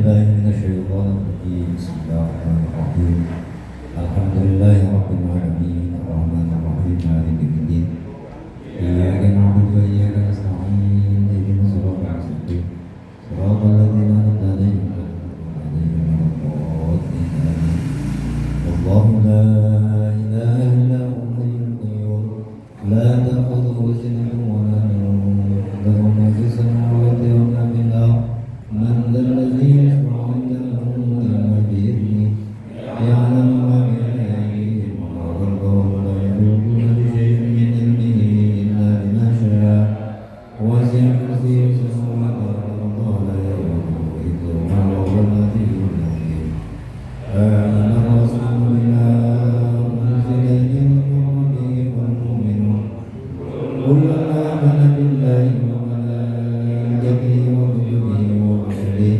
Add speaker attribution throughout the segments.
Speaker 1: بالله من الشيطان الرجيم بسم الله الرحمن الرحيم الحمد لله رب العالمين الرحمن الرحيم مالك يوم الدين إياك نعبد وإياك نستعين اهدنا الصراط المستقيم صراط الذين أنعمت عليهم غير المغضوب عليهم ولا الضالين آمين الله لا إله إلا هو الحي القيوم لا تأخذه سنة ولا نوم له ما في السماوات وما في الأرض من ذا الذي يشفع عنده إلا بإذنه يعلم ما بين أيديهم وما خلفهم ولا يحيطون بشيء من علمه إلا بما شاء وسع كرسيه السماوات والأرض ولا يؤوده حفظهما وهو العلي العظيم آمن الرسول بما أنزل إليه من ربه والمؤمنون كل آمن بالله وملائكته وكتبه ورسله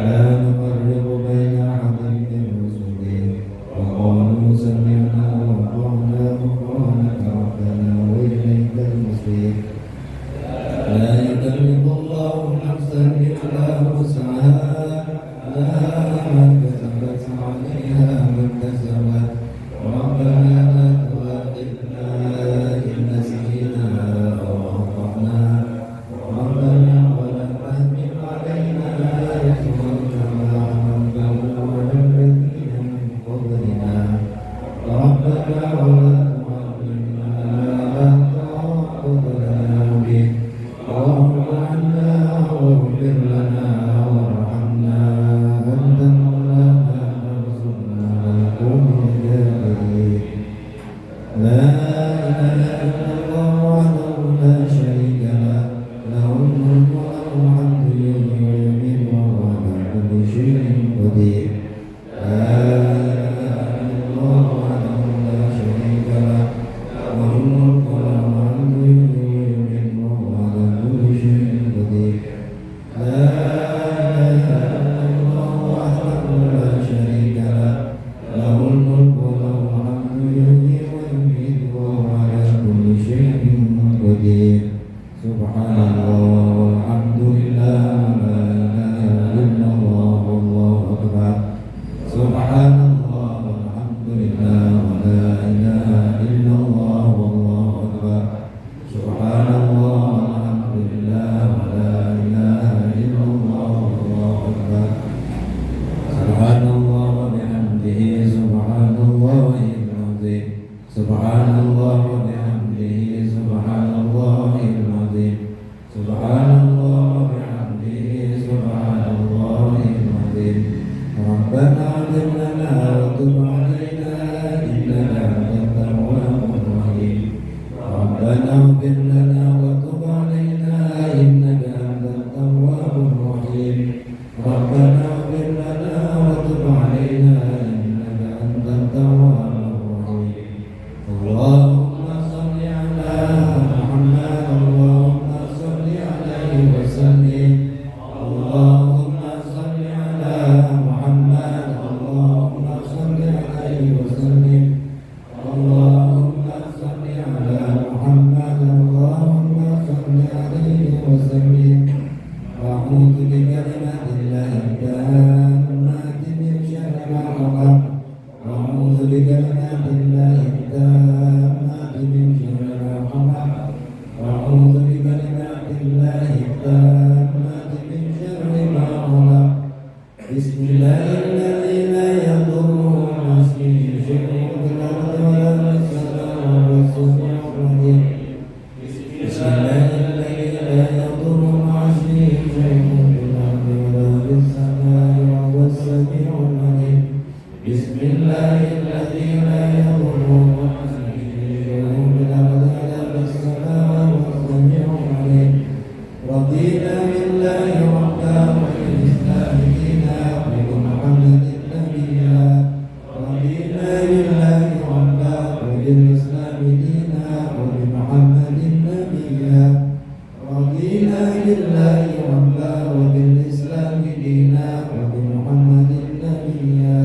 Speaker 1: لا نفرق بين أحد من رسله وقالوا سمعنا وأطعنا غفرانك ربنا وإليك المصير لا يكلف الله نفسا إلا وسعها لها ما كسبت عليها ما اكتسبت ربنا لا تؤاخذنا إن نسينا أو أخطأنا ربنا ولا تحمل علينا إصرا كما حملته على الذين من قبلنا ربنا ولا تحملنا ما لا طاقة لنا به واعف عنا واغفر لنا وارحمنا أنت مولانا فانصرنا على القوم الكافرين لا إله إلا الله وحده لا شريك له له الملك وله الحمد يحيي ويميت وهو على كل شيء قدير لا إله إلا الله وحده لا شريك له له الملك وله الحمد يحيي ويميت وهو على كل شيء قدير لا إله إلا الله وحده لا شريك له له الملك وله الحمد يحيي ويميت وهو على كل شيء قدير سبحان الله والحمد لله ولا إله إلا الله والله أكبر سبحان الله والحمد لله ولا إله إلا الله والله أكبر سبحان الله والحمد لله ولا إله إلا الله والله أكبر سبحان الله وبحمده سبحان الله العظيم سبحان الله وبحمده سبحان الله العظيم سبحان الله وبحمده سبحان الله العظيم ربنا اغفر لنا وتب علينا إنك أنت التواب الرحيم ربنا اغفر لنا وتب علينا إنك أنت التواب الرحيم ربنا اغفر لنا وتب علينا إنك أنت التواب الرحيم اللهم صل على محمد اللهم صل عليه وسلم اللهم صل على محمد اللهم صل عليه وسلم اللهم صل على محمد اللهم صل عليه وسلم أعوذ بكلمات الله التامات من شر ما خلق أعوذ بكلمات الله التامات من شر ما خلق أعوذ بكلمات الله التامات من شر ما خلق بسم الله الذي لا يضر مع اسمه شيء في الأرض ولا في السماء وهو السميع العليم بسم الله الذي لا يضر مع اسمه شيء في الأرض ولا في السماء وهو السميع العليم بسم الله الذي لا يضر مع اسمه شيء في الأرض ولا في السماء وهو السميع العليم رضينا بالله ربا وبالإسلام دينا وبمحمد نبيا رضينا بالله ربا وبالإسلام دينا وبمحمد نبيا رضينا بالله ربا وبالإسلام دينا وبمحمد نبيا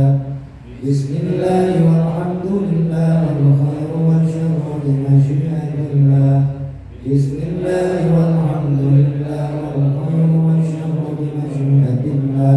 Speaker 1: بسم الله والحمد لله والخير والشر بمشيئة الله بسم الله والحمد لله والخير والشر بمشيئة الله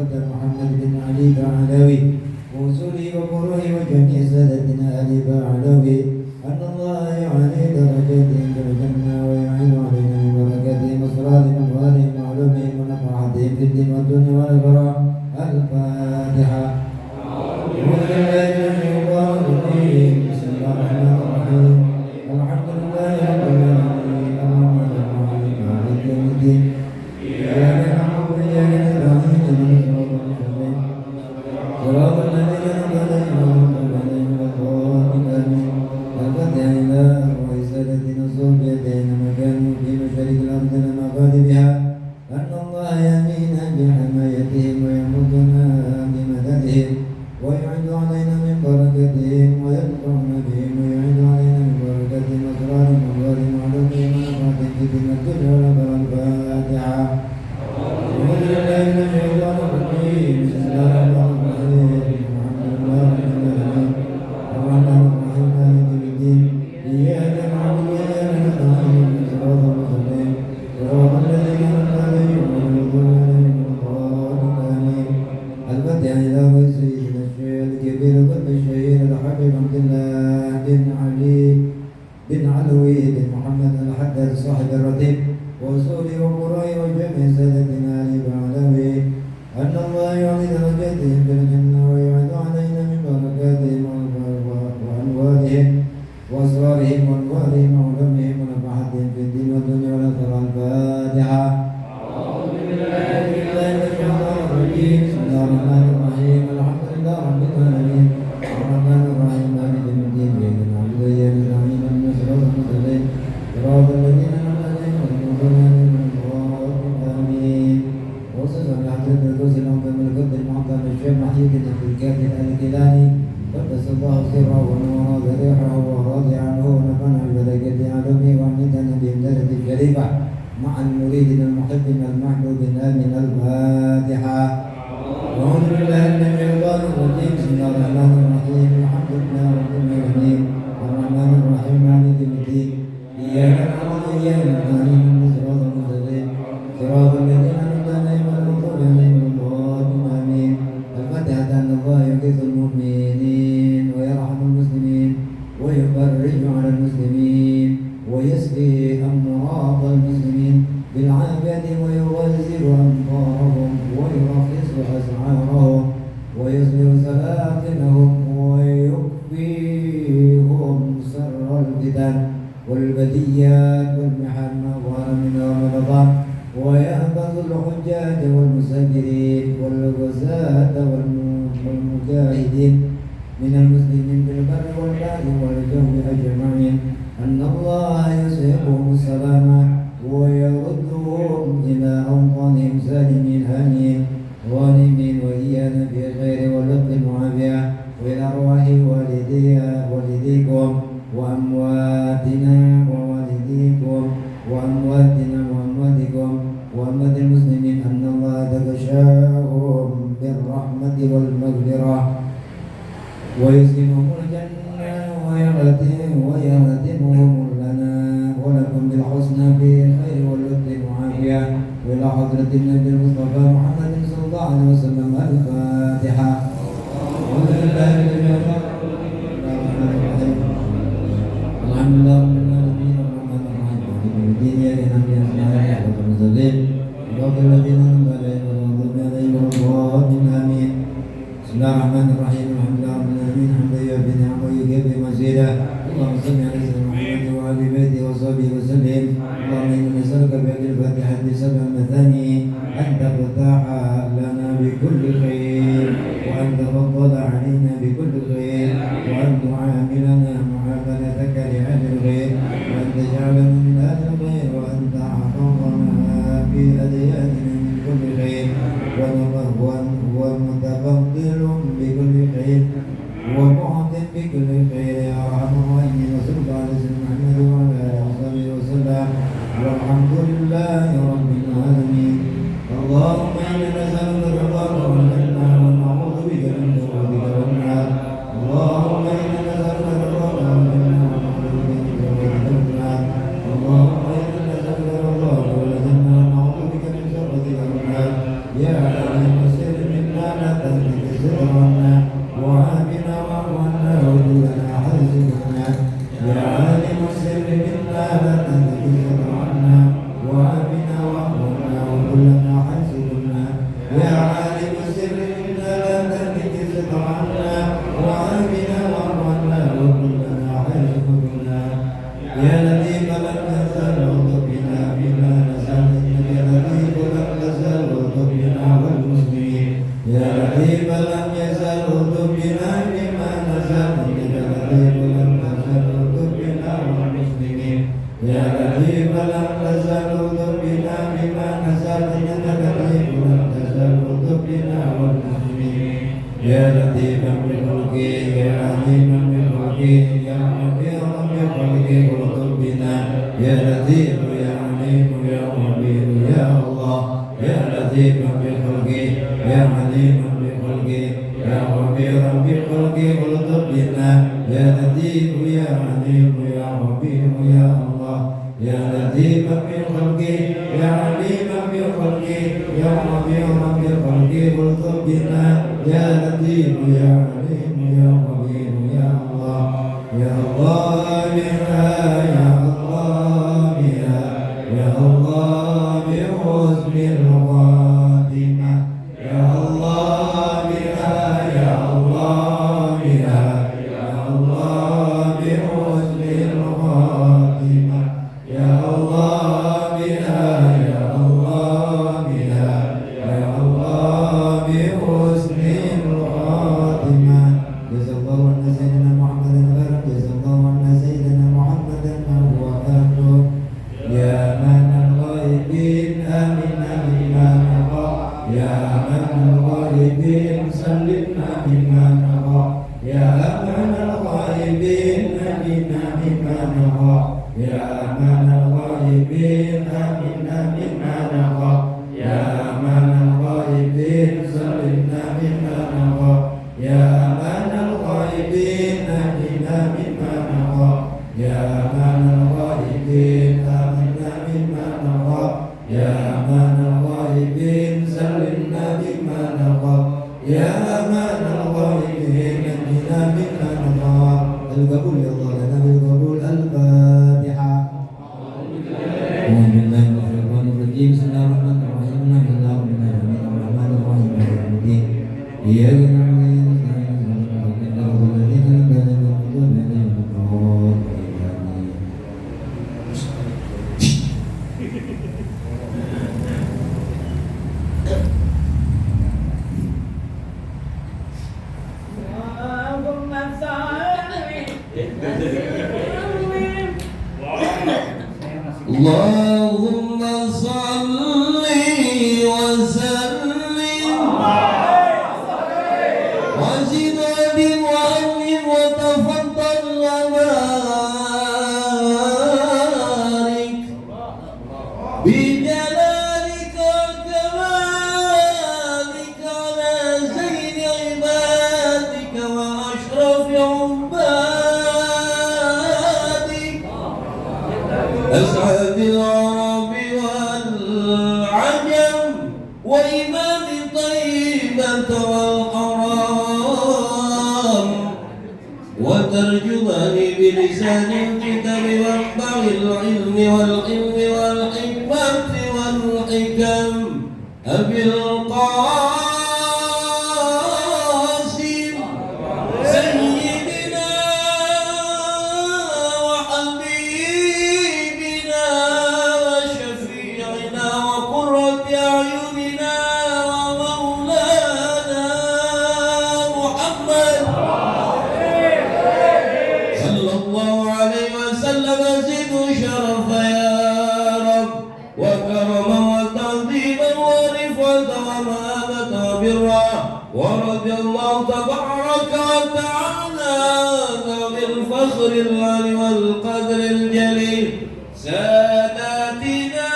Speaker 1: المقدم محمد بن علي بعلوي وأصوله وفروعه وجميع سادتنا آل بعلوي أن الله يعلي درجاتهم في الجنة ويعين علينا من بركاتهم وصلاتهم وأموالهم وعلومهم ونفعاتهم في الدين والدنيا والآخرة. الفاتحة. أعوذ بالله من الشيطان الرجيم. بسم الله الرحمن الرحيم. الحمد لله رب العالمين الرحمن الرحيم مالك يوم الدين إياك نعبد وإياك نستعين اهدنا الصراط المستقيم صراط الذين أنعمت عليهم غير المغضوب عليهم ولا الفاتحة. إلى أرواح سادتنا الصوفيتين مكانوا في مشارق الأرض لمقالبها أن الله يأمينا بحمايتهم ويمدنا بمددهم ويعد علينا من بركتهم وينفعنا بهم ويعد علينا من بركتهم أسرارهم وأموالهم وعلومهم ونفعتهم في الدين والدنيا والآخرة. الفاتحة. أعوذ بالله من الشيطان الرجيم. بسم الله الرحمن الرحيم. الحمد لله رب العالمين الرحمن الرحيم مالك يوم الدين إياك نعبد وإياك نستعين اهدنا الصراط المستقيم صراط الذين أنعمت عليهم غير المغضوب عليهم ولا الضالين. الفاتحة. إلى غير سيدنا الشيخ الكبير قلب الشهير الحبيب عبد الله بن علي بن علوي بن محمد الحداد صاحب الرتيب وأصوله وفروعه وجميع سادتنا آل بعلوي أن الله يعلي درجاتهم في الجنة ويعد علينا من بركاتهم وأنوارهم وأسرارهم وأنوارهم وعلومهم ونفعتهم في الدين والدنيا والآخرة. الفاتحة. أعوذ بالله من الشيطان الرجيم. بسم الله الرحمن الرحيم. الحمد لله رب العالمين الرحمن الرحيم مالك يوم الدين إياك نعبد وإياك نستعين اهدنا الصراط المستقيم صراط الذين أنعمت عليهم غير المغضوب عليهم ولا الضالين. وصلى على حضرة القدس الأعظم القدس المعظم الشيخ محي بن عبد الكافي الكيلاني قدس الله سره ونور ذريحه وراضي عنه ونفعنا ببركة علومه وأمتنا بإمدادة الشريفة مع المريد المحب المحبوب آمين. الفاتحة. أعوذ بالله من الشيطان الرجيم. بسم الله الرحمن الرحيم. الحمد لله رب العالمين الرحمن الرحيم مالك يوم الدين إياك نعبد وإياك نستعين اهدنا الصراط المستقيم صراط الذين أنعمت عليهم غير المغضوب عليهم ولا الضالين. آمين. الفاتحة. أن الله يغيث المؤمنين ويرحم المسلمين ويفرج على المسلمين ويسقي أمراض المسلمين بالعافية ويغزل أمطارهم ويرخص أسعارهم ويصبر سلاطنهم ويكفيهم سر الفتن والبليات والمحن ما ظهر منها وما ويحفظ الحجاج والمسافرين والغزاة والمجاهدين من المسلمين بالبر والبحر والجو أجمعين. أن الله يسهبهم السلامة ويردهم إلى أوطانهم سالمين آمين غانمين وإيانا في خير ولطف وعافية وإلى أرواح والديكم وأمواتنا ووالديكم وأمواتنا وأمواتكم وأموات المسلمين أن الله تغشاهم بالرحمة والمغفرة ويسكنهم الجنة ويهدمهم لنا ولكم بالحسنى في خير واللطف وعافية وإلى حضرة النبي المصطفى محمد صلى الله عليه وسلم. الفاتحة. أعوذ بالله من الشيطان الرجيم. الحمد لله رب العالمين الرحمن الرحيم مالك يوم الدين إياك نعبد وإياك نستعين اهدنا المستقيم صراط الذين أنعمت عليهم غير المغضوب عليهم ولا الضالين. آمين. بسم الله الرحمن الرحيم. الحمد لله رب العالمين حمدا يوفي نعمه ويكفي مزيدا. اللهم صل على سيدنا محمد وعلى بيته وصحبه وسلم. اللهم إنا نسألك بهذه الفاتحة سبع مثاني أن تفتح لنا بكل خير وأن تفضل علينا بكل خير وأن تعاملنا معاملتك لأهل الخير وأن تجعلنا من أهل الخير وأن تحفظنا في أدياننا من كل خير ومتفضل بكل خير ومعطٍ بكل خير يا أرحم الراحمين. عنا وعافنا واعف عنا وكن لنا حيث كنا يا لطيف لم تزل وطبنا بما نزل إنك لطيف لم تزل وطبنا والمسلمين يا لطيف لم يزل وطبنا بما نزل إنك لطيف لم تزل وطبنا والمسلمين يا لطيف لم تزل وطبنا بما نزل إنك لطيف لم تزل وطبنا والمسلمين يا لطيفا بخلقه يا عليما بخلقه يا خبيرا بخلقه وارزق بنا يا لطيف يا عليم يا خبير يا الله يا لطيفا بخلقه يا عليما بخلقه يا خبيرا بخلقه وارزق بنا يا لطيف يا عليم يا خبير يا الله يا لطيفا بخلقه يا عليما بخلقه يا خبيرا بخلقه وارزق بنا يا لطيف يا عليم يا خبير يا الله يا الله بها يا الله بها يا الله بحسن الخاتمة يا الله بها يا الله بها يا الله بحسن الخاتمة يا الله بها يا الله بها يا الله بحسن الخاتمة جزا الله عنا سيدنا محمدا خيرا جزا الله عنا سيدنا محمدا ما هو أهله يا من الغائبين آمنا بما نرى يا من الغائبين سلمنا بما نرى يا من الغائبين آمنا بما نرى يا من الغائبين آمنا بما نرى يا من الغائبين سلمنا بما نرى يا من الغائبين آمنا بما نرى يا من الغائبين آمنا بما نرى يا من الغائبين سلمنا بما نرى يا من الغائبين آمنا بما نرى القبول يا الله لنا بالقبول الفاتحة أعوذ بالله من الشيطان الرجيم بسم الله الرحمن الرحيم الحمد لله رب العالمين الرحمن الرحيم مالك يوم الدين إياك نعبد وإياك نستعين اهدنا الصراط الذين أنعمت عليهم غير المغضوب عليهم ولا الضالين اللهم صل وسلم وزد وأنعم وتفضل وبارك بجلالك وكمالك على سيد عبادك وأشرف عبادك أسعد العرب والعجم وإمام طيبة والحرام وترجمان بلسان الكتاب وانبع العلم والحلم والحكمة والحكم أبي القاسم سيدنا وحبيبنا وشفيعنا وقرة أعيننا ومولانا محمد صلى الله عليه وسلم زد شرفا يا رب وكرما وتعظيما ورفعة ومهابة وبرا ورضي الله تبارك وتعالى بالفخر الغالي والقدر الجليل ساداتنا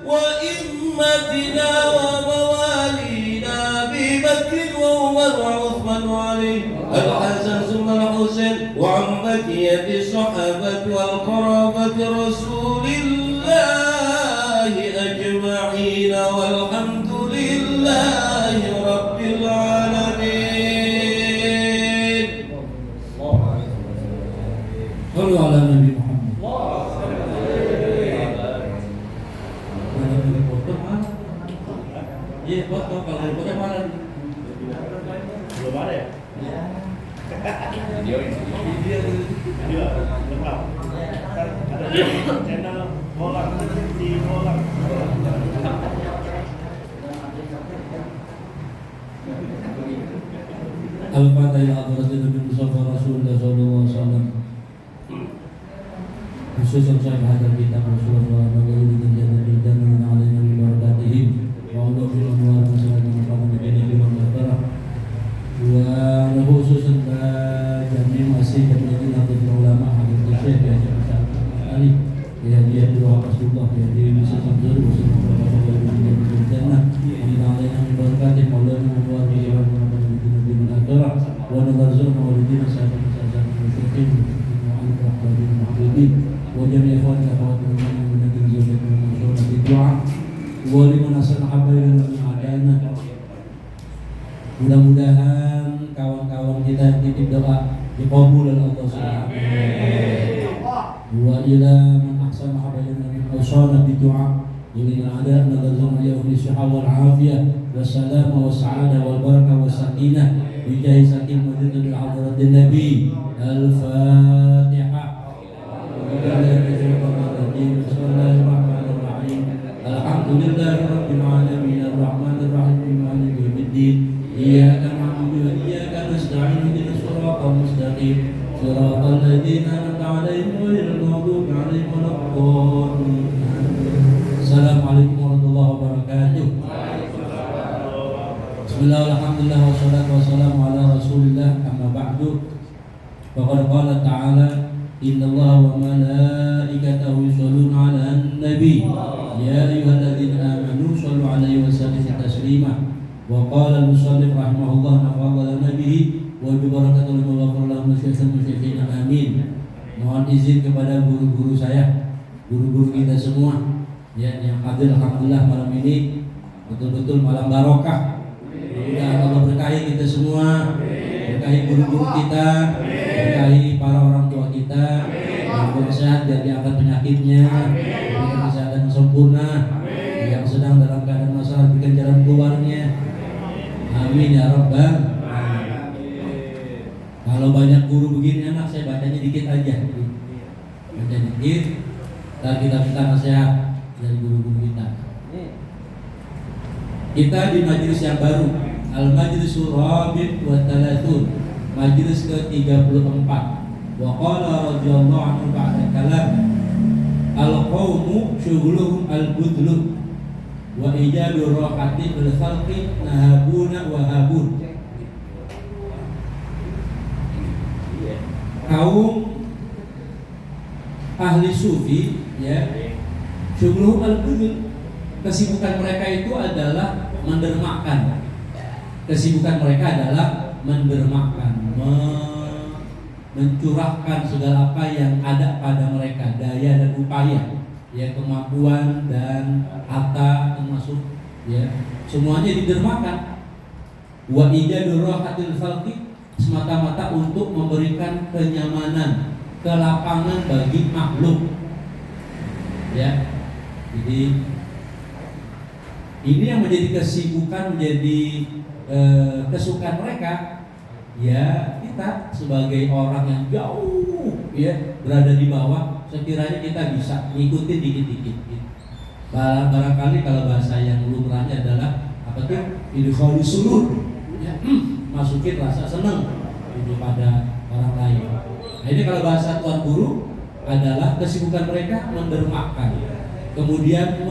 Speaker 1: وإمتنا وموالينا ببكر وعمر وعثمان وعلي الحسن ثم الحسين وعن بقية الصحابة والقرابة رسول الله أجمعين والحمد لله رب العالمين. صلوا على النبي محمد. Iya, foto kalau foto mana?
Speaker 2: Belum ada ya?
Speaker 3: Video
Speaker 2: lengkap. Ada di channel Bolang di Bolang.
Speaker 1: Al-Fatihah ila hadratin Nabi Mustafa Rasulullah sallallahu alaihi wasallam. Khususan sahabat kita Rasulullah sallallahu alaihi wasallam dan alaina min barakatihim wa ulumil anwar masyaallah wa bidini wa maghfirah wa khususan jami' masih kemudian hadir ulama hadir syekh ya Ali ya dia doa Rasulullah ya dia bisa sampai Rasulullah sallallahu alaihi wasallam dan alaina min barakatihim wa ulumil anwar ونرزقنا والدينا سابقا سابقا المشركين وعلى الأحباب المحبوبين وجميع إخواننا أخواتنا من الذين زوجتنا ومنصورنا في الدعاء ولمن أحسن حبايبنا من أعدائنا. Mudah-mudahan kawan-kawan kita yang titip doa dikabul oleh Allah Subhanahu wa taala. Wa ila man ahsana habaibana min awsana bi du'a ila a'da'na narzuqna yawmi sihha wal afiyah wassalam wassaada wal barakah wassakinah bijai sakin madinah bil hadratin nabi. Al-Fatihah. Alhamdulillahi rabbil alamin arrahmanir rahim maliki yaumiddin iyyaka na'budu wa iyyaka nasta'in ihdinas siratal mustaqim siratal ladzina an'amta 'alaihim ghairil maghdubi 'alaihim waladdallin. Assalamualaikum warahmatullahi wabarakatuh. Bismillah, alhamdulillah, wassalatu wassalamu ala rasulillah, amma ba'du. Faqad qala ta'ala innallaha wa malaikatahu yusholluna 'alan nabi ya ayyuhalladzina amanu shollu 'alaihi wa sallimu taslima. Wa qala al-musannif rahimahullah nafa'ala nabihi wa bi barakatihi wa ghafara lahu masyaikhin amin. Mohon izin kepada guru-guru saya, guru-guru kita semua ya, yang hadir alhamdulillah malam ini betul-betul malam barokah. Mudah Allah berkahi kita semua, berkahi guru-guru kita, berkahi para orang tua kita, yang sehat dan diangkat penyakitnya, berikan kesehatan yang sempurna, yang sedang dalam keadaan masalah berikan jalan keluarnya. Amin ya rabbal alamin. Kalau banyak guru begini enak, saya bacanya dikit aja, baca dikit, dan kita minta nasihat dari guru-guru kita. Kita di majelis yang baru, Al-Majlisul Rabi' wa Thalathun, majelis ke-34. Wa qala radhiyallahu anhu ba'da kalam al-qawmu syughuluhum al-budlu wa ijadu rahati bil khalqi nahabuna wa habun. Kaum ahli sufi ya, syughuluhum al-budlu, kesibukan mereka itu adalah mendermakan. Kesibukan mereka adalah mendermakan, mencurahkan segala apa yang ada pada mereka, daya dan upaya, ya, kemampuan dan harta termasuk, ya, semuanya didermakan. Wa ijadu rahatil khalqi, semata-mata untuk memberikan kenyamanan, kelapangan bagi makhluk, ya. Jadi ini yang menjadi kesibukan, menjadi kesukaan mereka. Ya, kita sebagai orang yang jauh ya berada di bawah, sekiranya kita bisa ngikutin dikit-dikit. Barangkali kalau bahasa yang lumrahnya adalah apa tuh? Idkhali surur, ya, masukin rasa senang itu pada orang lain. Nah, ini kalau bahasa tuan guru adalah kesibukan mereka mendermakan, kemudian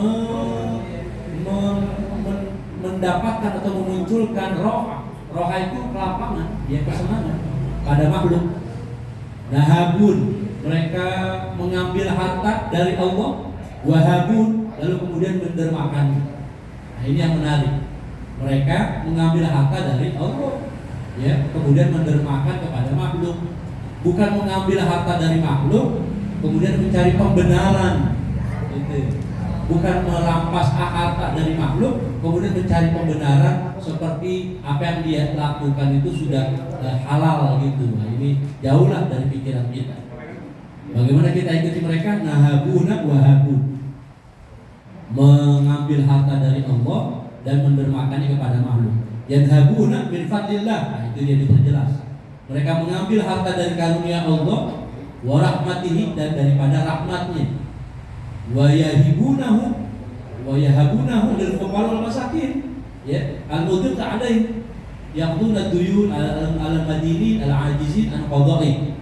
Speaker 1: mendapatkan atau memunculkan roha itu kelapangan, ya, kesenangan pada makhluk. Nahabun, mereka mengambil harta dari Allah. Wahabun, lalu kemudian mendermakan. Nah, ini yang menarik. Mereka mengambil harta dari Allah, ya, kemudian mendermakan kepada makhluk. Bukan mengambil harta dari makhluk kemudian mencari pembenaran, gitu. Bukan merampas harta dari makhluk kemudian mencari pembenaran seperti apa yang dia lakukan itu sudah halal gitu. Nah, ini jauhlah dari pikiran kita. Bagaimana kita ikuti mereka? Nahabuna wahabun, mengambil harta dari Allah dan mendermakannya kepada makhluk.
Speaker 4: Yanhabuna min fadlillah. Nah, itu dia diperjelas. Mereka mengambil harta dari karunia Allah wa rahmatihi, dan daripada rahmatnya. Wa yahabunahu lil fuqara wal masakin. Ya, al-mudhiq alaihim yaqduna duyun al-madinin al-ajizin an qada'i.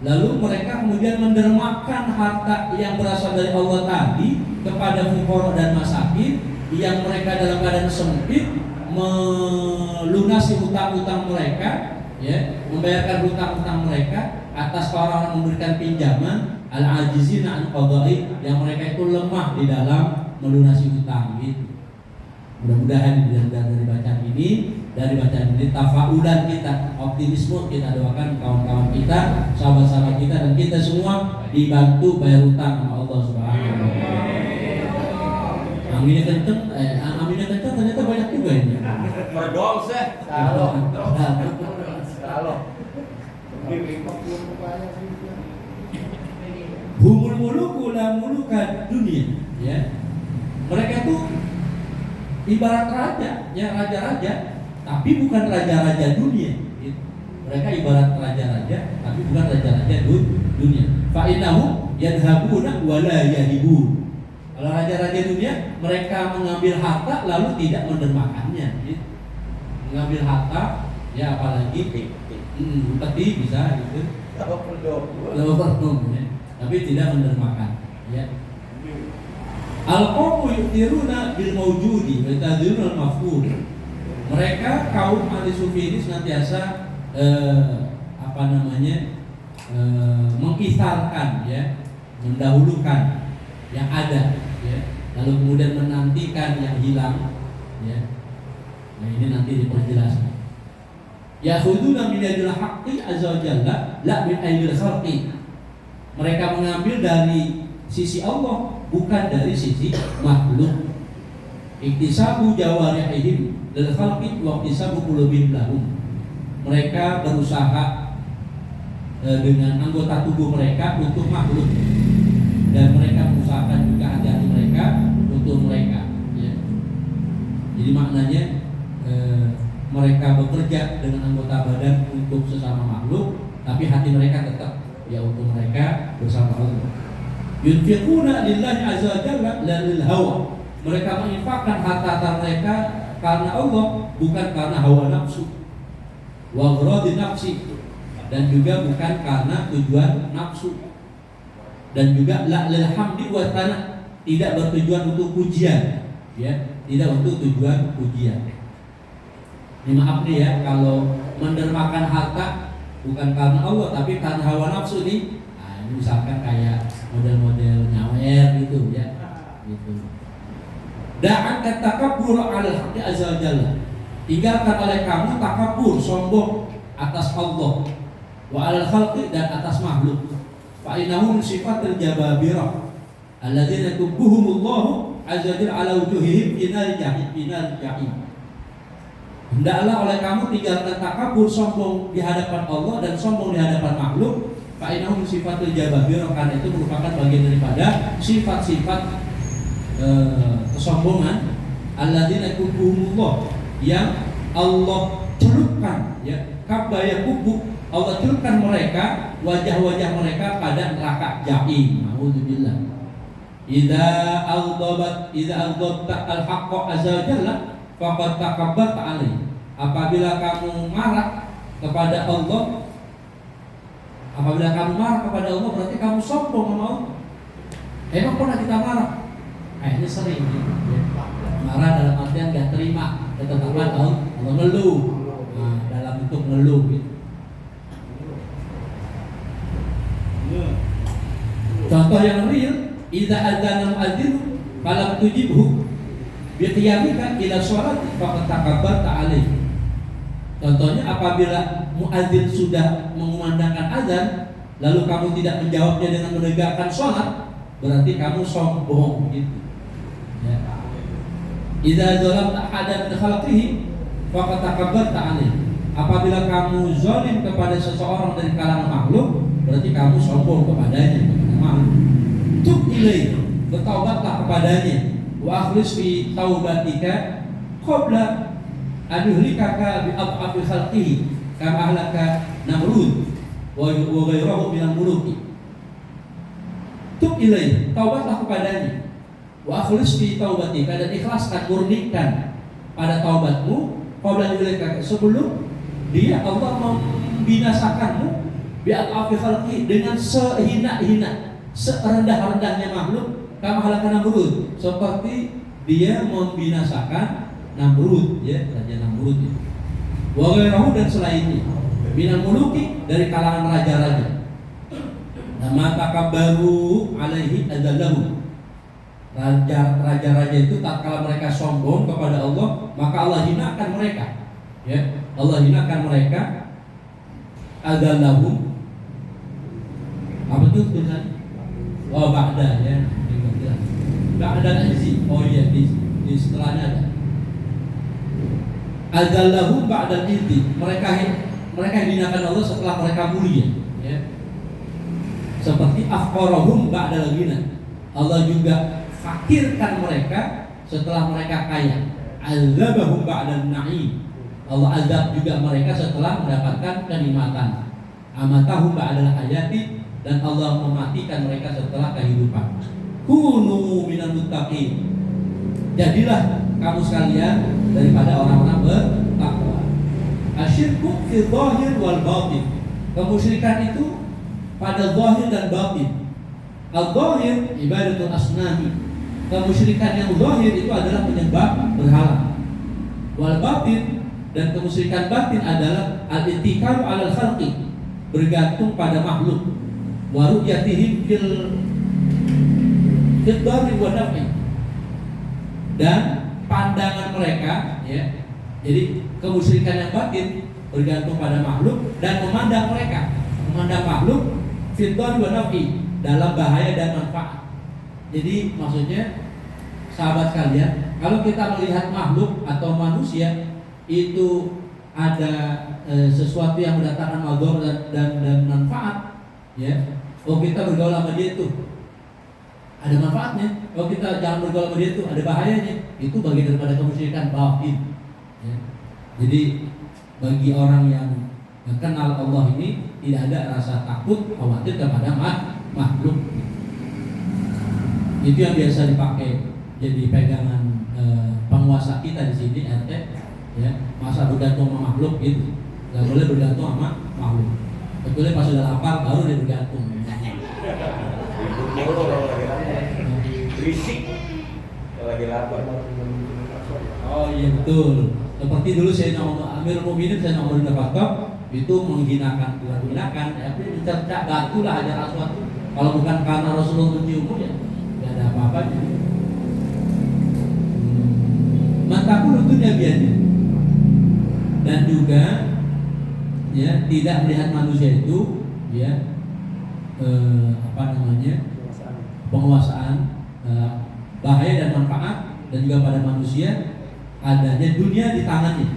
Speaker 4: Lalu mereka kemudian mendermakan harta yang berasal dari Allah tadi kepada fuqara dan masakin yang mereka dalam keadaan sempit, melunasi hutang-hutang mereka, ya, membayarkan hutang-hutang mereka atas orang yang memberikan pinjaman, al-ajizina an qada'i, yang mereka itu lemah di dalam melunasi hutang gitu. Mudah-mudahan dari bacaan ini tafaulan kita, optimisme kita doakan kawan-kawan kita, sahabat-sahabat kita, dan kita semua dibantu bayar hutang sama Allah Subhanahu wa taala. Aminnya kenceng, ternyata banyak juga ini.
Speaker 3: Berdong sih. Kalau
Speaker 4: humul muluku la muluka dunia, ya. Mereka tuh ibarat raja, ya raja-raja, tapi bukan raja-raja dunia. Gitu. Mereka ibarat raja-raja, tapi bukan raja-raja dunia. Fa innahum yadhabuna wa la yahibun. Kalau raja-raja dunia, mereka mengambil harta lalu tidak mendermakannya. Gitu. Mengambil harta, ya apalagi peti bisa gitu. Lalu ya. Tapi tidak mendermakan. Ya. Al-qawmu yu'tiruna bil mawjudi wa yatadhiruna al-mafqud. Mereka kaum ahli sufi ini senantiasa mengisarkan, ya, mendahulukan yang ada, ya, lalu kemudian menantikan yang hilang, ya. Nah, ini nanti diperjelas. Ya'khuduna min yadil haqqi azza wa jalla la min aydil khalqi. Mereka mengambil dari sisi Allah, bukan dari sisi makhluk. Iktisabu jawarihim lil khalqi wa iktisabu qulubihim lahum. Mereka berusaha dengan anggota tubuh mereka untuk makhluk, dan mereka mengusahakan juga hati-hati mereka untuk mereka, ya. Jadi maknanya mereka bekerja dengan anggota badan untuk sesama makhluk, tapi hati mereka tetap ya untuk mereka bersama Allah. Yunfiquna lillahi azza wa jalla la lil hawa. Mereka menginfakkan harta mereka karena Allah, bukan karena hawa nafsu. Wa ghradi nafsi, dan juga bukan karena tujuan nafsu. Dan juga la lil hamdi wa thana, tidak bertujuan untuk pujian, ya, tidak untuk tujuan pujian. Ini maaf nih ya, kalau mendermakan harta bukan karena Allah tapi karena hawa nafsu nih. Nah, ini misalkan kayak model-model nyawer gitu, ya. Gitu. Da'an takabur 'ala al-haqqi azza wa jalla. Tinggalkan oleh kamu takabur, sombong atas Allah, wa 'ala al-khalqi, dan atas makhluk. Fa innahum sifatul jababirah alladzina yakubbuhumullahu azza wa jalla 'ala wujuhihim final jahim. Hendaklah oleh kamu tinggalkan takabur, sombong di hadapan Allah dan sombong di hadapan makhluk. Fa innahum sifatul jababirah, karena itu merupakan bagian daripada sifat-sifat kesombongan. Alladzina yakubbuhumullah, yang Allah celupkan, ya, kabaya kubu, Allah celupkan mereka, wajah-wajah mereka pada neraka jahim. Nauzubillah. Idza aghdabta al-haqqa azza wa jalla faqad takabbarta alaihi. Apabila kamu marah kepada Allah, berarti kamu sombong sama Allah. Emang pernah kita marah? Kayaknya sering, ya. Marah dalam artian gak terima ketetapan Allah, ngeluh. Nah, dalam bentuk ngeluh gitu. Contoh yang real, idza adzana muadzin falam tujibhu bi qiyamika ila shalat faqad takabbarta alaihi. Contohnya, apabila muadzin sudah mengumandangkan azan lalu kamu tidak menjawabnya dengan menegakkan sholat, berarti kamu sombong gitu. Ya. Idza zalamta ahadan min khalqihi faqad takabbarta alaihi. Apabila kamu zalim kepada seseorang dari kalangan makhluk, berarti kamu sombong kepadanya. Tub ilaihi, bertaubatlah kepadanya. Wa akhlis fi taubatika qabla anuhlikaka bi adhafi khalqihi kama ahlaka Namrud wa ghayruhu minal muluki. Tub ilaih, taubatlah kepadanya. Wa akhlis fi taubatika, dan ikhlaskan, murnikan pada taubatmu qabla yulika, sebelum dia Allah membinasakanmu bi adhafi khalqihi, dengan sehina-hina, serendah-rendahnya makhluk, kama ahlaka Namrud, seperti dia membinasakan Namrud, ya, Raja Namrud itu. Wa ghayruhu, dan selainnya minal muluki, dari kalangan raja-raja. Nama takabbaru alaihi adallahu, raja-raja itu tatkala mereka sombong kepada Allah, maka Allah hinakan mereka, ya, Allah hinakan mereka. Adallahu, apa itu tulisannya? Oh, ba'da, ya, ba'da al-izzi. Oh iya, di setelahnya ada adallahu ba'da al-izzi, mereka hinakan Allah setelah mereka mulia, ya. Seperti akhbarahum ba'da al-ghina, Allah juga fakirkan mereka setelah mereka kaya. Azabahum ba'da an-na'im, Allah azab juga mereka setelah mendapatkan kenikmatan. Amatahum ba'da al-hayati, dan Allah mematikan mereka setelah kehidupan. Kunu minal muttaqin, jadilah kamu sekalian daripada orang-orang bertakwa. Asyirku fi dhahir wal batin, kemusyrikan itu pada zahir dan batin. Al-zahir ibadatul asnami, kemusyrikan yang zahir itu adalah penyembah berhala. Wal batin, dan kemusyrikan batin adalah al-ittikalu 'alal khalqi, bergantung pada makhluk. Wa ru'yatihim fil dhari wa naf'i, dan pandangan mereka, ya. Jadi kemusyrikan yang batin bergantung pada makhluk dan memandang mereka, memandang makhluk fil dhari wa naf'i, dalam bahaya dan manfaat. Jadi maksudnya, sahabat sekalian, kalau kita melihat makhluk atau manusia itu ada sesuatu yang mendatangkan madhar dan manfaat, ya. Oh, kita bergaul sama dia itu ada manfaatnya. Oh, kita jangan bergaul sama dia itu ada bahayanya. Itu bagian daripada kemusyrikan batin, ya. Jadi bagi orang yang kenal Allah ini tidak ada rasa takut, khawatir kepada makhluk. Itu yang biasa dipakai jadi pegangan penguasa kita di sini, RT, ya. Masa bergantung sama makhluk gitu, nggak boleh bergantung sama makhluk. Kecuali pas sudah lapar baru dia bergantung.
Speaker 3: Berisik kalau lagi lapar.
Speaker 4: Oh iya betul. Seperti dulu saya Amirul Mukminin saya Umar bin Khattab itu menghinakan, ya, mencercak batu lah, ajar aswad. Kalau bukan karena Rasulullah menciummu, ya nggak ada apa-apanya. Mataku dunia biasa, dan juga, ya, tidak melihat manusia itu, ya, penguasaan, bahaya dan manfaat, dan juga pada manusia adanya dunia di tangannya,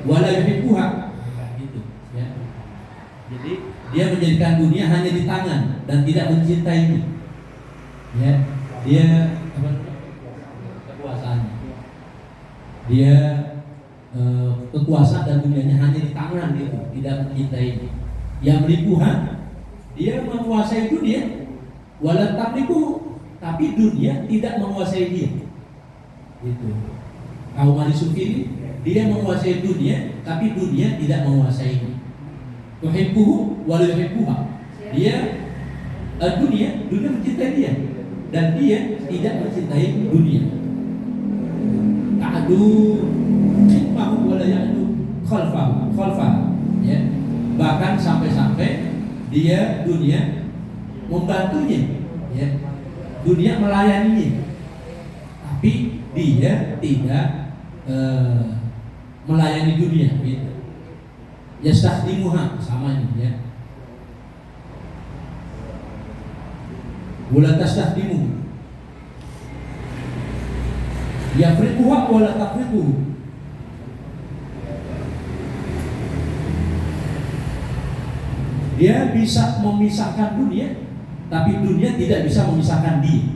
Speaker 4: wala yuhibbuha, gitu, ya. Jadi dia menjadikan dunia hanya di tangan dan tidak mencintainya, ya. Dia kekuasaannya, dia kekuasaan dan dunianya hanya di tangan, gitu, tidak mencintainya. Yang melipuhan, dia menguasai dunia, wala tamliku, tapi dunia tidak menguasai dia, gitu. Kaum ahli sufi ini, dia menguasai dunia, tapi dunia tidak menguasainya. Tuhibbuhu wa la yuhibbuha, dia dunia mencintai dia, dan dia tidak mencintai dunia. Ta'adu khidmahu wa la ya'du khalfa, ya. Bahkan sampai-sampai dia dunia membantunya, ya. Dunia melayaninya, tapi dia tidak melayani dunia, gitu. Yastakhdimuha, sama ini, ya. Wala tastakhdimuhu, yafriquha wala tafriquhu, dia bisa memisahkan dunia, tapi dunia tidak bisa memisahkan dia.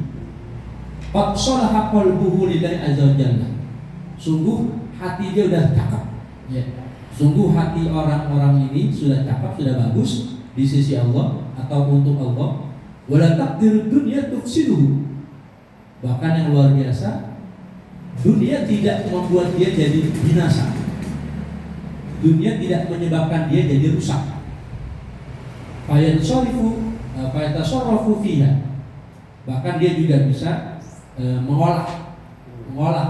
Speaker 4: Qad salaha qalbuhu lillahi azza wa jalla, sungguh hati dia udah cakep, Ya, sungguh hati orang-orang ini sudah cakap, sudah bagus di sisi Allah atau untuk Allah. Wala taqdirud dunya tufsiduhu. Bahkan yang luar biasa, dunia tidak membuat dia jadi binasa. Dunia tidak menyebabkan dia jadi rusak. Fayatasarrafu fiha. Bahkan dia juga bisa mengolah,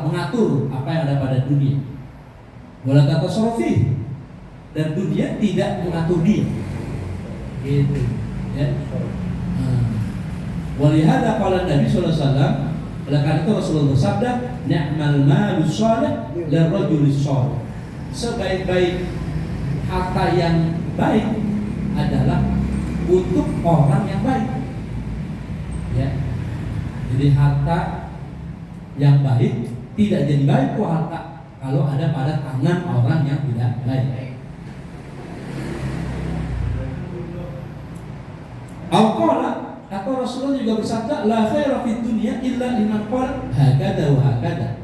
Speaker 4: mengatur apa yang ada pada dunia. Wala tatasarrafi, dan dunia tidak mengatur dia. Gitu, ya. Walihada qala Nabi sallallahu alaihi wasallam, oleh karena itu Rasulullah bersabda, ni'mal malu shalih lirrajulis shalih. Sebaik-baik harta yang baik adalah untuk orang yang baik. Ya. Jadi harta yang baik tidak jadi baik kok harta kalau ada pada tangan orang yang tidak baik. Al-Qala, atau Rasulullah juga bersabda, la khaira fid dunya illa liman qala hakada wa hakada.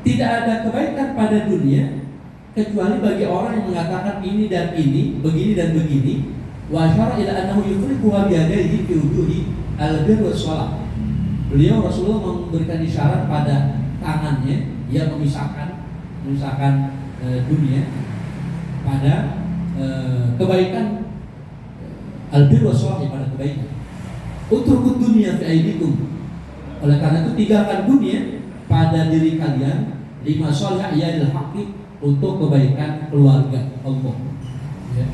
Speaker 4: Tidak ada kebaikan pada dunia kecuali bagi orang yang mengatakan ini dan ini, begini dan begini. Wa asyara ila annahu yufriqu bi yadayhi fi wuduhi al-birr was shalah. Beliau Rasulullah memberikan isyarat pada tangannya, ia memisahkan dunia pada kebaikan, al-birr was shalah, pada kebaikan. Utrukut dunia fi aidikum. Oleh karena itu tinggalkan dunia pada diri kalian, lima sholih yadil haqqi, untuk kebaikan keluarga Allah. Ya.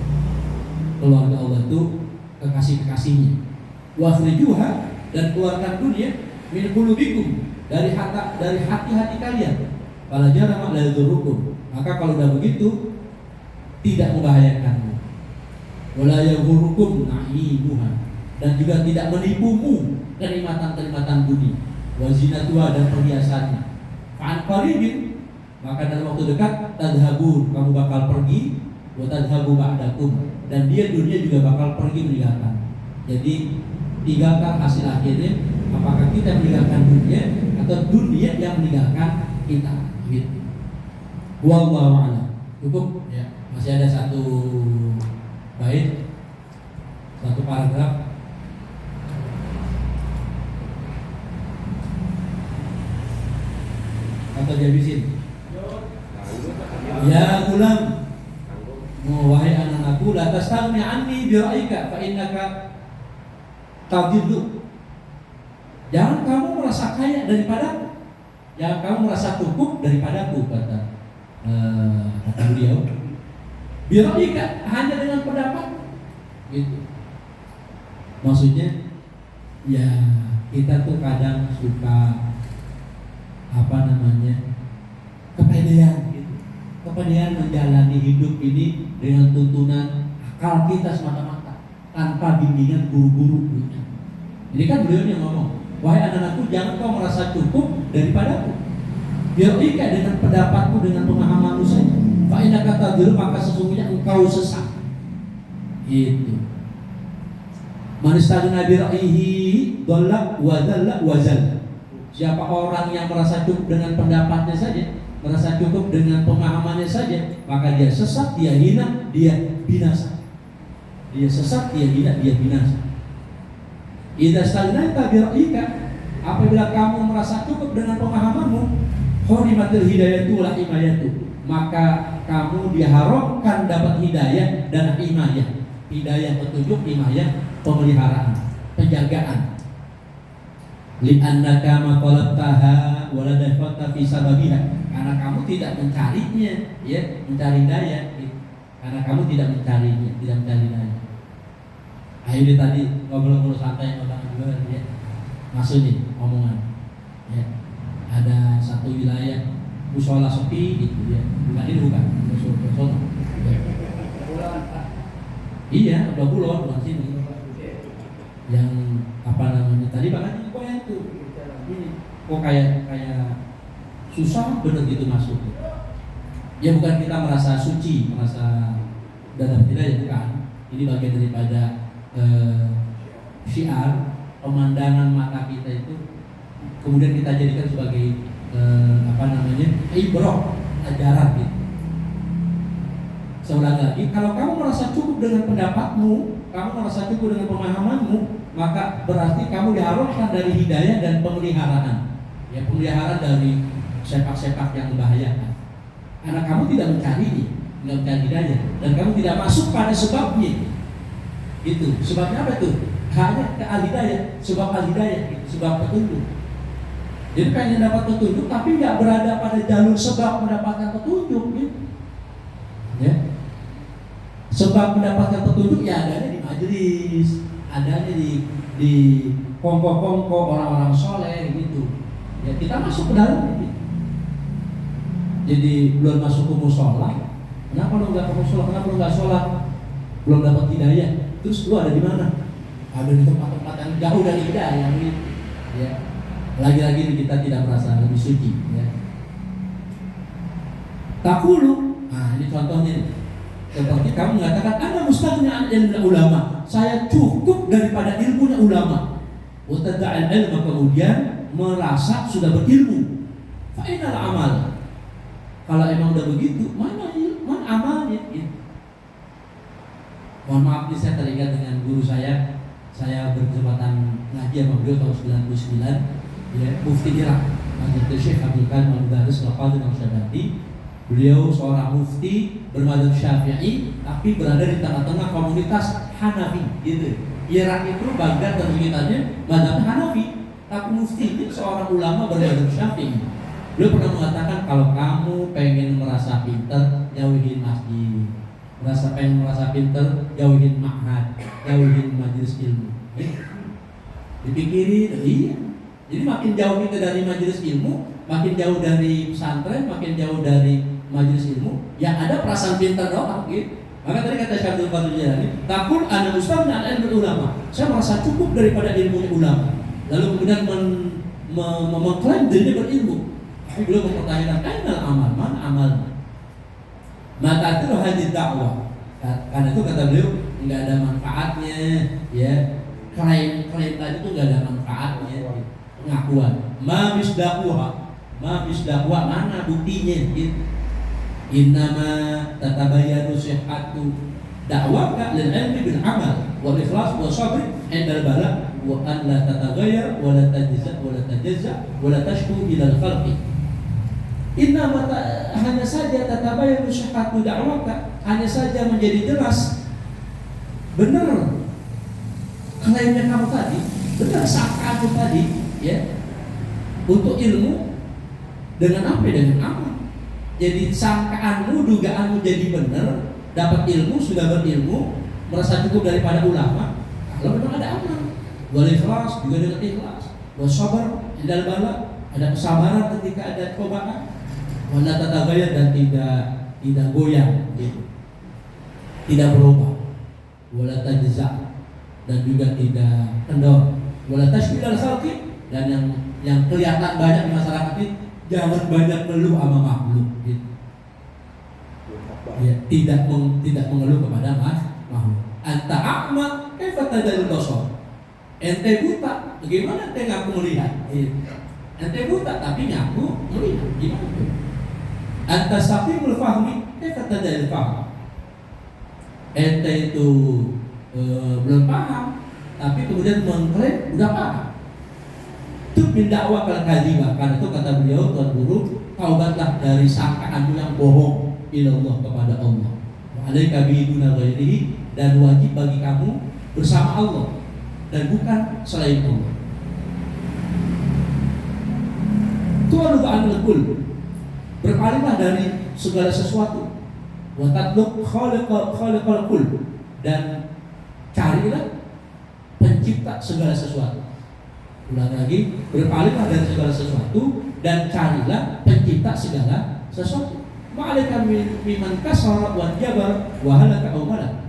Speaker 4: Keluarga Allah itu kekasih-kekasihnya. Wa akhrijuha, dan keluarkan dunia min qulubikum, dari hati-hati kalian. Fala jarama la yadurrukum, maka kalau udah begitu tidak membahayakanmu. Wala yaghurrukum na'imuha, dan juga tidak menipumu kenikmatan-kenikmatan dunia. Wa zinatuha, dan perhiasannya. Fa'an qaribin, maka dalam waktu dekat tadhabun, kamu bakal pergi, wa tadhabu ba'dakum, dan dia dunia juga bakal pergi meninggalkan. Jadi tinggalkan hasil akhirnya, apakah kita meninggalkan dunia atau dunia yang meninggalkan kita. Gitu. Wallahu a'lam. Cukup ya. Masih ada satu bait, satu paragraf. Atau dihabisin. Ya gulam, wahai anak-anakku, la tastaghni anni bi ra'ika fa innaka tadillu. Jangan kamu merasa kaya daripadaku, jangan kamu merasa cukup daripadaku, kata beliau. Bi ra'ika, hanya dengan pendapat. Gitu. Maksudnya ya kita tuh kadang suka kepedean gitu. Kepedean menjalani hidup ini dengan tuntunan akal kita semata-mata, tanpa bimbingan guru-guru. Ini kan beliau yang ngomong, wahai anak-anakku, jangan kau merasa cukup daripadaku. Biar ika dengan pendapatku, dengan pemahamanmu saja. Fa'inna kata dulu, maka sesungguhnya engkau sesat. Itu. Manistagna bi ra'yihi dhalla wa dhalla wa zalla. Siapa orang yang merasa cukup dengan pendapatnya saja, merasa cukup dengan pemahamannya saja, maka dia sesat, dia hina, dia binasa. Dia sesat, dia hina, dia binasa. Idza stagnaita bi ra'yika, apabila kamu merasa cukup dengan pemahamanmu, hurimatul hidayatu wal himayatu, maka kamu diharamkan dapat hidayah dan himayah. Hidayah petunjuk, himayah pemeliharaan, penjagaan. Li'annaka ma talabtaha wa la dafata fi sababiha, karena kamu tidak mencarinya, ya, mencari daya, gitu. Karena kamu tidak mencarinya, tidak mencari daya. Akhirnya tadi ngobrol-ngobrol santai orang juga, ya, masuk nih omongan, ya. Ada satu wilayah musola sepi, gitu, ya. Bukan ini, bukan musola. Ya. Iya, udah pulau, bukan sini. Yang apa namanya tadi, bahkan kok itu ini kok kayak susah bener gitu masuk. Ya bukan kita merasa suci, merasa dalam tidak, ya bukan. Ini bagian daripada syiar, pemandangan mata kita itu kemudian kita jadikan sebagai ibrah, ajaran gitu. Saya ulang lagi, kalau kamu merasa cukup dengan pendapatmu, kamu merasa cukup dengan pemahamanmu, maka berarti kamu diharuskan dari hidayah dan pemeliharaan. Ya, pemeliharaan dari sepak-sepak yang membahayakan. Karena kamu tidak mencari hidayah, dan kamu tidak masuk pada sebabnya. Itu sebabnya apa itu? Hanya ke al-hidayah, sebab al-hidayah, sebab petunjuk. Jadi pengen dapat petunjuk, tapi nggak berada pada jalur sebab mendapatkan petunjuk, gitu. Ya. Sebab mendapatkan petunjuk ya adanya di majelis, adanya di kongko-kongko orang-orang soleh gitu. Ya kita masuk ke dalam gitu. Jadi belum masuk ke musola, kenapa lu nggak ke musola? Kenapa lu nggak sholat? Belum dapat hidayah. Terus lu ada di mana? Ada di tempat-tempat yang jauh dari hidayah gitu. Ya. Lagi-lagi kita tidak merasa lebih suci. Ya. Takulu. Nah ini contohnya nih. Seperti kamu mengatakan ana mustaghni'an ilmu ulama, saya cukup daripada ilmunya ulama. Wa tada'al ilma, kemudian merasa sudah berilmu. Fa ainal amal. Kalau emang udah begitu, mana amalnya? Gitu. Mohon maaf nih, saya teringat dengan guru saya berkesempatan ngaji sama beliau tahun 99, ya, Mufti Irak, Majelis Syekh Abdul Qadir Al-Mudarris Al-Qadhi Al-Syadadi. Beliau seorang mufti bermadzhab Syafi'i, tapi berada di tengah-tengah komunitas Hanafi, gitu. Irak itu Baghdad dan sekitarnya madzhabnya Hanafi, tapi mufti ini seorang ulama bermadzhab Syafi'i. Beliau pernah mengatakan kalau kamu pengen merasa pintar, jauhin masjid. Pengen merasa pintar, jauhin ma'had, jauhin majelis ilmu. Dipikirin, iya. Jadi makin jauh kita dari majelis ilmu, makin jauh dari pesantren, makin jauh dari majelis ilmu, yang ada perasaan pintar doang gitu. Maka tadi kata Syekh Abdul Qadir Jilani, takul ana mustaghni'an ilmu ulama. Saya merasa cukup daripada ilmu ulama. Lalu kemudian mengklaim dirinya berilmu. Tapi beliau mempertanyakan, ainal amal, mana amal? Maka itu hadis dakwah. Karena itu kata beliau nggak ada manfaatnya, ya. Klaim tadi itu nggak ada manfaatnya. Pengakuan. Ma misdakwah mana buktinya? Gitu. Innama tatabayyanu sihhatu da'waka lil ilmi bil amal wal ikhlas wa sabr indal bala wa an la tataghayyar wa la tajza wa la tashku ila al khalqi. Innama hanya saja tatabayyanu sihhatu da'waka, hanya saja menjadi jelas benar klaimnya kamu tadi, benar sangkaanmu tadi, ya, untuk ilmu dengan apa? Dengan amal. Jadi sangkaanmu, dugaanmu jadi benar, dapat ilmu, sudah berilmu, merasa cukup daripada ulama. Kalau memang ada amal, wal ikhlas juga dengan ikhlas, wa sabar indal bala, ada kesabaran ketika ada cobaan, wala tataghayyar, dan tidak goyang, gitu. Tidak berubah, wala tajza, dan juga tidak kendor, wala tashbihal khalqi, dan yang kelihatan banyak di masyarakat ini, jangan banyak ngeluh sama makhluk, gitu. Ya, tidak mengeluh kepada makhluk. Anta a'ma kaifa tadal basar. Ente buta, bagaimana ente ngaku melihat? Ente buta tapi ngaku melihat. Gimana? Anta saqimul fahmi kaifa tadal fahm. Ente itu belum paham, tapi kemudian mengklaim udah paham. Itu dakwah al-kadzibah. Karena itu kata beliau, Tuan Guru, taubatlah dari sangkaanmu yang bohong ilallah, kepada Allah. Wa alaika biduna ghairihi, dan wajib bagi kamu bersama Allah dan bukan selain Allah. Tu'alu anil kul, berpalinglah dari segala sesuatu. Wa tatlub khaliqal kul, dan carilah pencipta segala sesuatu. Ulang lagi, berpalinglah dari segala sesuatu dan carilah pencipta segala sesuatu. Ma'alika miman kasara wa jabar wa halaka awala.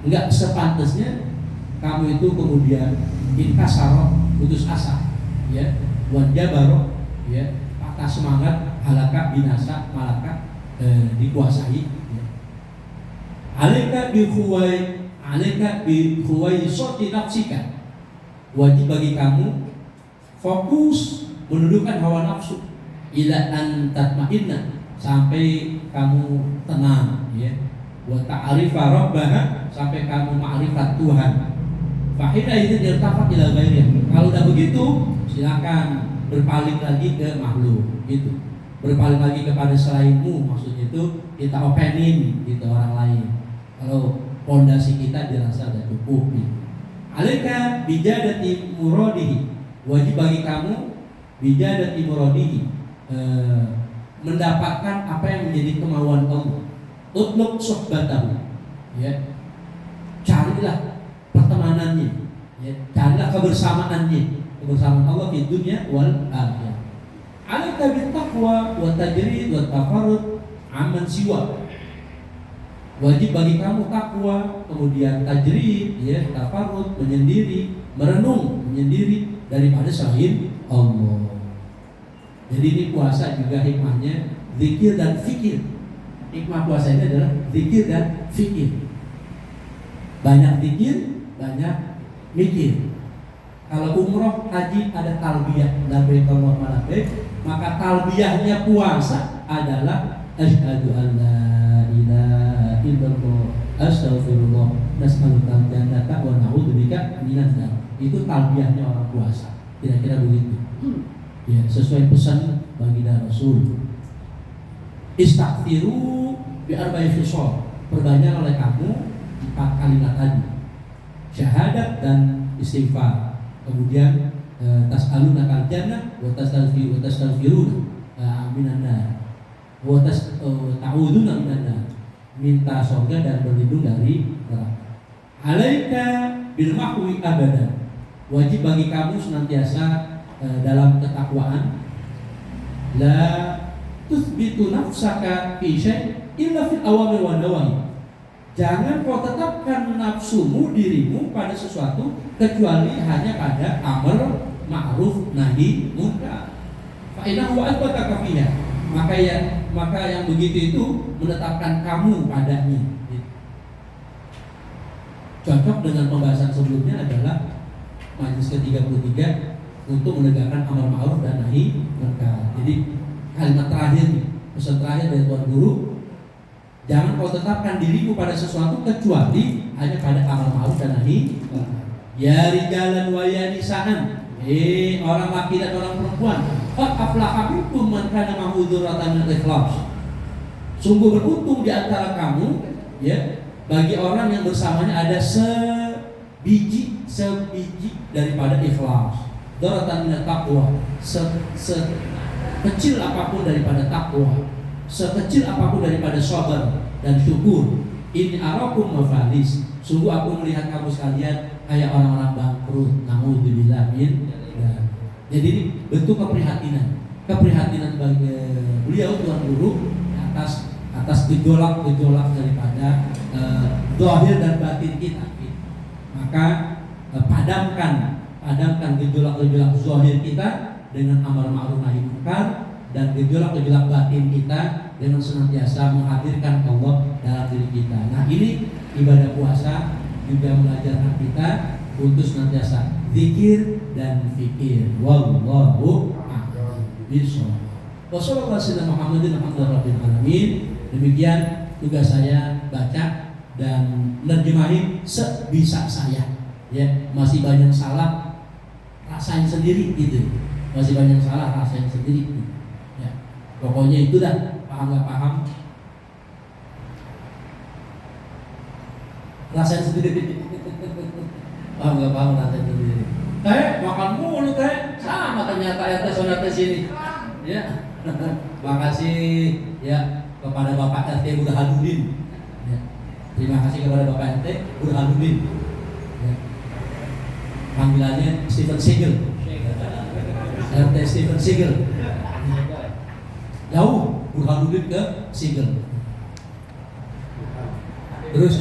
Speaker 4: Enggak sepantasnya kamu itu kemudian inkasara, putus asa, ya, wa jabar, ya, patah semangat, halaka binasa, malaka dikuasai, ya. Alika bi khuwaisati nafsika. Wajib bagi kamu fokus menundukkan hawa nafsu ila an tatma'inna, sampai kamu tenang, ya. Wa ta'rifa rabbaha, sampai kamu ma'rifat Tuhan. Fahina itu dirtafat ila ghairihi. Kalau udah begitu, silakan berpaling lagi ke makhluk, gitu. Berpaling lagi kepada selainmu, maksudnya itu kita openin gitu orang lain. Kalau fondasi kita dirasa sudah cukup, gitu. Alaika bijadati muradihi, wajib bagi kamu bijadati muradihi, mendapatkan apa yang menjadi kemauan Allah. Utlub suhbatahu, ya. Carilah pertemanannya, ya. Carilah kebersamaannya, kebersamaan Allah di dunia wal akhirah. Alaika bittaqwa wa tajrid wa tafarrud amman siwa. Wajib bagi kamu takwa, kemudian tajrid, ya, tafarrud, menyendiri, merenung, menyendiri daripada selain Allah. Jadi ini puasa juga hikmahnya zikir dan fikir. Hikmah puasa ini adalah zikir dan fikir. Banyak zikir, banyak mikir. Kalau umroh, haji ada talbiyah, labbaik Allahumma labbaik, maka talbiyahnya puasa adalah asyhadu an la ilaha illallah, astaghfirullah, nas'alukal jannata wa na'udzubika minan nar. Itu talbiyahnya orang puasa. Kira-kira begitu. Ya, sesuai pesan baginda Rasul. Istaghfiru bi arba'i khisal. Perbanyak oleh kamu 4 kalimat tadi. Syahadat dan istighfar. Kemudian tas'aluna kal jannah wa tastaghfiruna minan nar. Wa ta'udzuna minan nar. Minta surga dan berlindung dari neraka. Alaika bil mahwi abadan. Wajib bagi kamu senantiasa dalam ketakwaan. La tuthbitu nafsaka fi syai' illa fil awamir wan nawahi. Jangan kau tetapkan nafsumu, dirimu pada sesuatu kecuali hanya pada amar ma'ruf nahi munkar. Fa innahu athbataka fiha. Maka yang begitu itu menetapkan kamu padanya. Cocok dengan pembahasan sebelumnya adalah majlis ke-33 untuk menegakkan amar ma'ruf dan nahi munkar. Jadi kalimat terakhir nih, pesan terakhir dari Tuan Guru, jangan kau tetapkan dirimu pada sesuatu kecuali hanya pada amar ma'ruf dan nahi munkar. Ya rijalan wa ya nisaan, orang laki dan orang perempuan, qad aflaha minkum man kana ma'hu dzurratan min ikhlas. Sungguh beruntung di antara kamu, ya, bagi orang yang bersamanya ada sebiji daripada ikhlas. Dzurratan min taqwa, sekecil apapun daripada takwa, sekecil apapun daripada sabar dan syukur. Ini arakum mafalis. Sungguh aku melihat kamu sekalian kayak orang-orang bangkrut. Naudzubillah min. Jadi ini bentuk keprihatinan bagi beliau Tuan Guru atas gejolak daripada zahir dan batin kita. Maka padamkan gejolak zahir kita dengan amar ma'ruf nahi munkar, dan gejolak batin kita dengan senantiasa menghadirkan Allah dalam diri kita. Nah, ini ibadah puasa juga mengajarkan kita untuk senantiasa zikir dan fikir. Wallahu a'lam bishawab. Wassalamualaikum warahmatullahi wabarakatuh. Demikian tugas saya baca dan menerjemahin sebisa saya. Ya, masih banyak salah, rasain sendiri gitu. Masih banyak salah, rasain sendiri. Ya, pokoknya itu dah, paham nggak paham, rasain sendiri. Paham nggak paham, rasain sendiri. Makan mulu sama ternyata RT sini. Ya, makasih ya kepada Bapak RT Burhanuddin. Ya, terima kasih kepada Bapak RT Burhanuddin. Ya. Panggilannya Stephen Seagal. RT Stephen Seagal. Jauh Burhanuddin ke Seagal. Terus